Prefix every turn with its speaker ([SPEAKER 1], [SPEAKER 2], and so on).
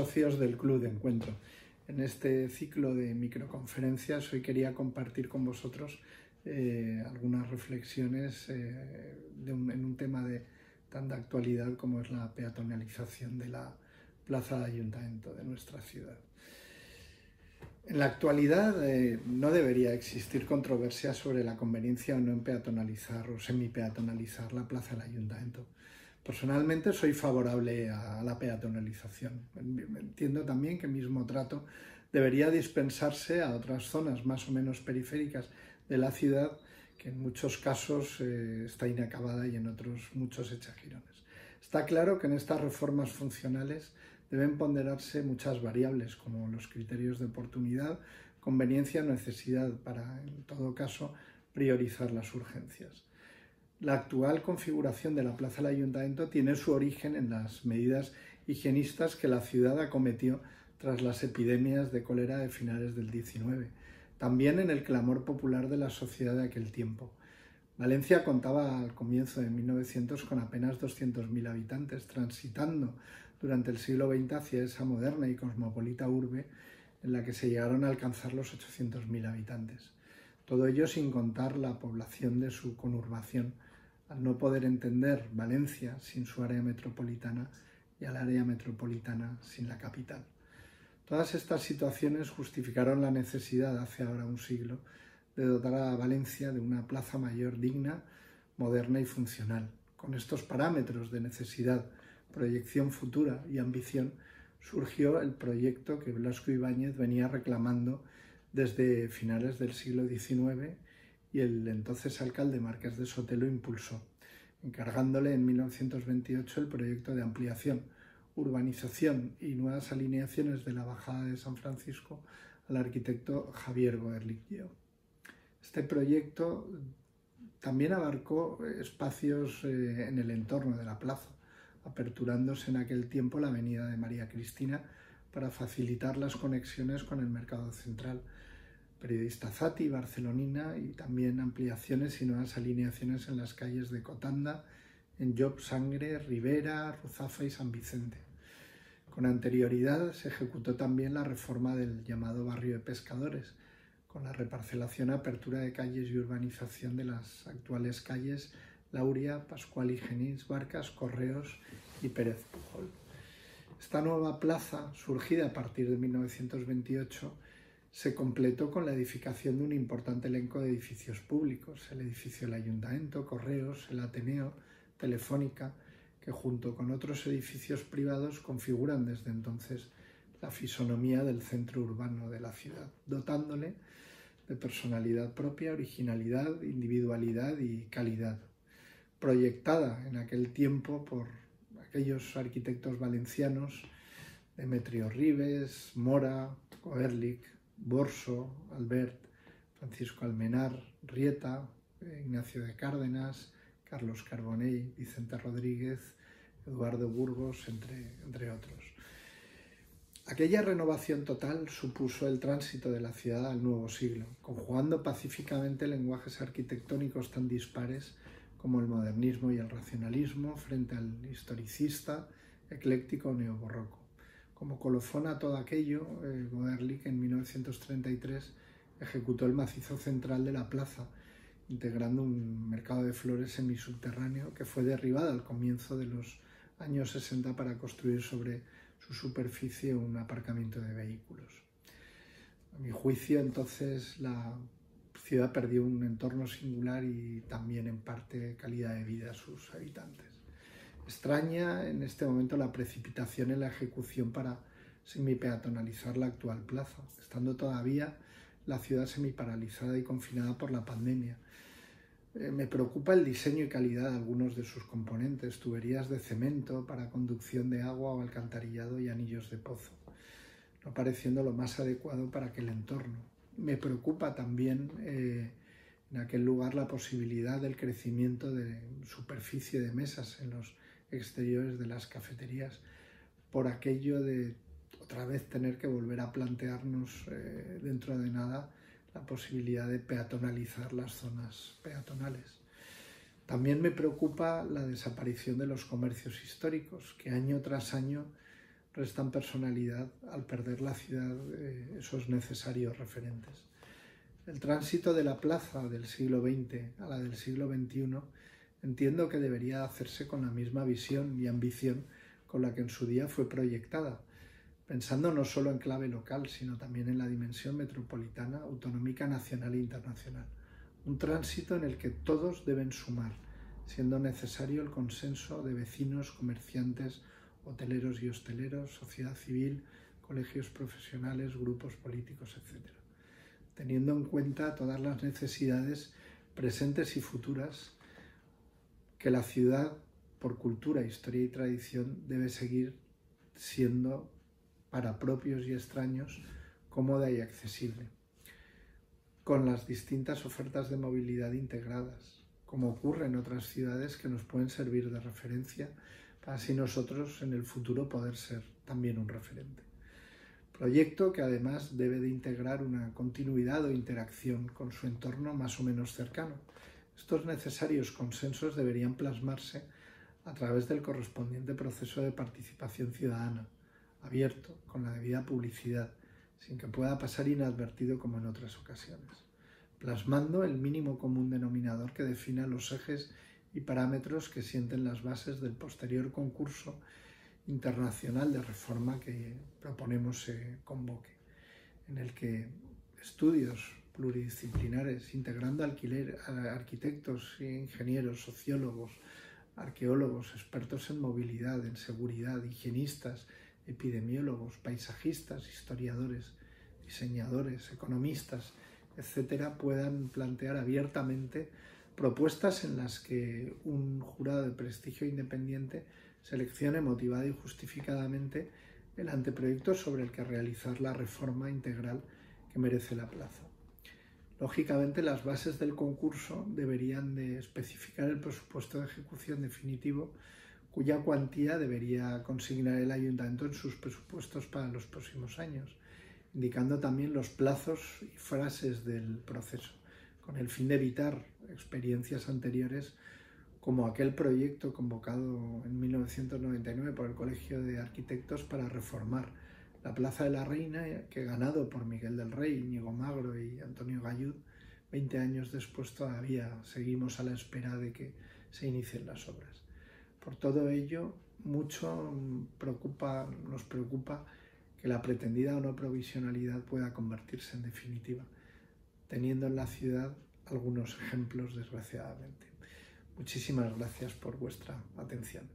[SPEAKER 1] socios del Club de Encuentro. En este ciclo de microconferencias hoy quería compartir con vosotros algunas reflexiones en un tema de tanta actualidad como es la peatonalización de la plaza de Ayuntamiento de nuestra ciudad. En la actualidad no debería existir controversia sobre la conveniencia o no en peatonalizar o semipeatonalizar la plaza del Ayuntamiento. Personalmente soy favorable a la peatonalización. Entiendo también que el mismo trato debería dispensarse a otras zonas más o menos periféricas de la ciudad, que en muchos casos está inacabada y en otros muchos hecha jirones. Está claro que en estas reformas funcionales deben ponderarse muchas variables, como los criterios de oportunidad, conveniencia o necesidad, para, en todo caso, priorizar las urgencias. La actual configuración de la plaza del Ayuntamiento tiene su origen en las medidas higienistas que la ciudad acometió tras las epidemias de cólera de finales del XIX, también en el clamor popular de la sociedad de aquel tiempo. Valencia contaba al comienzo de 1900 con apenas 200.000 habitantes, transitando durante el siglo XX hacia esa moderna y cosmopolita urbe en la que se llegaron a alcanzar los 800.000 habitantes. Todo ello sin contar la población de su conurbación, al no poder entender Valencia sin su área metropolitana y al área metropolitana sin la capital. Todas estas situaciones justificaron la necesidad, hace ahora un siglo, de dotar a Valencia de una plaza mayor digna, moderna y funcional. Con estos parámetros de necesidad, proyección futura y ambición, surgió el proyecto que Blasco Ibáñez venía reclamando desde finales del siglo XIX y el entonces alcalde Marqués de Sotelo impulsó, encargándole en 1928 el proyecto de ampliación, urbanización y nuevas alineaciones de la Bajada de San Francisco al arquitecto Javier Goerlich-Lleó. Este proyecto también abarcó espacios en el entorno de la plaza, aperturándose en aquel tiempo la avenida de María Cristina para facilitar las conexiones con el mercado central, Periodista Zati, Barcelonina, y también ampliaciones y nuevas alineaciones en las calles de Cotanda, en Job Sangre, Rivera, Ruzafa y San Vicente. Con anterioridad se ejecutó también la reforma del llamado barrio de Pescadores, con la reparcelación, apertura de calles y urbanización de las actuales calles Lauria, Pascual y Genís, Barcas, Correos y Pérez Pujol. Esta nueva plaza, surgida a partir de 1928, se completó con la edificación de un importante elenco de edificios públicos, el edificio del Ayuntamiento, Correos, el Ateneo, Telefónica, que junto con otros edificios privados configuran desde entonces la fisonomía del centro urbano de la ciudad, dotándole de personalidad propia, originalidad, individualidad y calidad, proyectada en aquel tiempo por aquellos arquitectos valencianos, Demetrio Ribes, Mora, Goerlich, Borso, Albert, Francisco Almenar, Rieta, Ignacio de Cárdenas, Carlos Carbonell, Vicente Rodríguez, Eduardo Burgos, entre otros. Aquella renovación total supuso el tránsito de la ciudad al nuevo siglo, conjugando pacíficamente lenguajes arquitectónicos tan dispares como el modernismo y el racionalismo frente al historicista, ecléctico o neobarroco. Como colofón a todo aquello, Goerlich en 1933 ejecutó el macizo central de la plaza, integrando un mercado de flores semisubterráneo que fue derribado al comienzo de los años 60 para construir sobre su superficie un aparcamiento de vehículos. A mi juicio, entonces, la ciudad perdió un entorno singular y también, en parte, calidad de vida a sus habitantes. Extraña en este momento la precipitación en la ejecución para semipeatonalizar la actual plaza, estando todavía la ciudad semiparalizada y confinada por la pandemia. Me preocupa el diseño y calidad de algunos de sus componentes, tuberías de cemento para conducción de agua o alcantarillado y anillos de pozo, no pareciendo lo más adecuado para aquel entorno. Me preocupa también en aquel lugar la posibilidad del crecimiento de superficie de mesas en los exteriores de las cafeterías, por aquello de otra vez tener que volver a plantearnos dentro de nada la posibilidad de peatonalizar las zonas peatonales. También me preocupa la desaparición de los comercios históricos, que año tras año restan personalidad al perder la ciudad esos necesarios referentes. El tránsito de la plaza del siglo XX a la del siglo XXI entiendo que debería hacerse con la misma visión y ambición con la que en su día fue proyectada, pensando no solo en clave local, sino también en la dimensión metropolitana, autonómica, nacional e internacional. Un tránsito en el que todos deben sumar, siendo necesario el consenso de vecinos, comerciantes, hoteleros y hosteleros, sociedad civil, colegios profesionales, grupos políticos, etc. Teniendo en cuenta todas las necesidades presentes y futuras que la ciudad, por cultura, historia y tradición, debe seguir siendo para propios y extraños cómoda y accesible, con las distintas ofertas de movilidad integradas, como ocurre en otras ciudades que nos pueden servir de referencia para así nosotros en el futuro poder ser también un referente. Proyecto que además debe de integrar una continuidad o interacción con su entorno más o menos cercano. Estos necesarios consensos deberían plasmarse a través del correspondiente proceso de participación ciudadana, abierto, con la debida publicidad, sin que pueda pasar inadvertido como en otras ocasiones, plasmando el mínimo común denominador que defina los ejes y parámetros que sienten las bases del posterior concurso internacional de reforma que proponemos se convoque, en el que estudios pluridisciplinares, integrando arquitectos, ingenieros, sociólogos, arqueólogos, expertos en movilidad, en seguridad, higienistas, epidemiólogos, paisajistas, historiadores, diseñadores, economistas, etcétera, puedan plantear abiertamente propuestas en las que un jurado de prestigio independiente seleccione motivada y justificadamente el anteproyecto sobre el que realizar la reforma integral que merece la plaza. Lógicamente, las bases del concurso deberían de especificar el presupuesto de ejecución definitivo, cuya cuantía debería consignar el ayuntamiento en sus presupuestos para los próximos años, indicando también los plazos y fases del proceso, con el fin de evitar experiencias anteriores como aquel proyecto convocado en 1999 por el Colegio de Arquitectos para reformar la Plaza de la Reina, que ganado por Miguel del Rey, Íñigo Magro y Antonio Gallud, 20 años después todavía seguimos a la espera de que se inicien las obras. Por todo ello, mucho nos preocupa que la pretendida o no provisionalidad pueda convertirse en definitiva, teniendo en la ciudad algunos ejemplos, desgraciadamente. Muchísimas gracias por vuestra atención.